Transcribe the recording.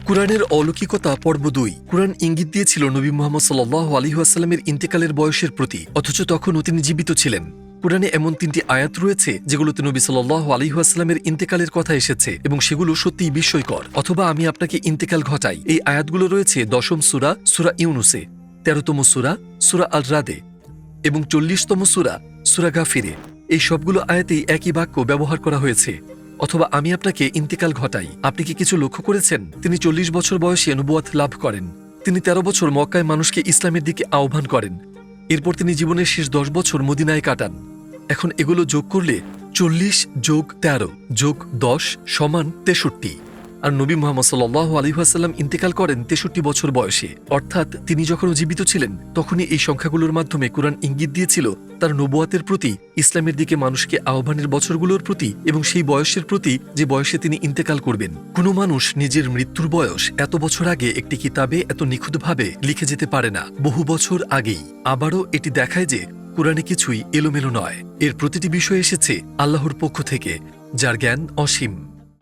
কুরআনের অলৌকিকতা পর্ব ২। কুরআন ইঙ্গিত দিয়েছিল নবী মুহাম্মদ সাল্লাল্লাহু আলাইহি ওয়াসাল্লামের ইন্তেকালের বয়সের প্রতি, অথচ তখনও তিনি জীবিত ছিলেন। কুরআনে এমন ৩টি আয়াত রয়েছে যেগুলোতে নবী সাল্লাল্লাহু আলাইহি ওয়াসাল্লামের ইন্তেকালের কথা এসেছে এবং সেগুলো সত্যিই বিস্ময়কর। অথবা আমি আপনাকে ইন্তেকাল ঘটাই। এই আয়াতগুলো রয়েছে ১০ম সূরা, সূরা ইউনুসে, ১৩তম সূরা, সূরা আল রাদে এবং ৪০তম সূরা, সূরা গাফিরে। এই সবগুলো আয়াতেই একই বাক্য ব্যবহার করা হয়েছে। অথবা আমি আপনাকে ইন্তেকাল ঘটাই। আপনি কি কিছু লক্ষ্য করেছেন? তিনি ৪০ বছর বয়সে নবুয়ত লাভ করেন। তিনি ১৩ বছর মক্কায় মানুষকে ইসলামের দিকে আহ্বান করেন। এরপর তিনি জীবনের শেষ ১০ বছর মদিনায় কাটান। এখন এগুলো যোগ করলে ৪০ যোগ ১৩ যোগ ১০ সমান ৬৩। আর নবী মুহাম্মদ সাল্লাল্লাহু আলাইহি ওয়াসাল্লাম ইন্তেকাল করেন ৬৩ বছর বয়সে। অর্থাৎ তিনি যখন জীবিত ছিলেন তখনই এই সংখ্যাগুলোর মাধ্যমে কুরআন ইঙ্গিত দিয়েছিল তার নবুয়াতের প্রতি, ইসলামের দিকে মানুষকে আহ্বানের বছরগুলোর প্রতি এবং সেই বয়সের প্রতি যে বয়সে তিনি ইন্তেকাল করবেন। কোনো মানুষ নিজের মৃত্যুর বয়স এত বছর আগে একটি কিতাবে এত নিখুঁতভাবে লিখে যেতে পারে না, বহু বছর আগেই। আবারও এটি দেখায় যে কুরআনে কিছুই এলোমেলো নয়। এর প্রতিটি বিষয় এসেছে আল্লাহর পক্ষ থেকে, যার জ্ঞান অসীম।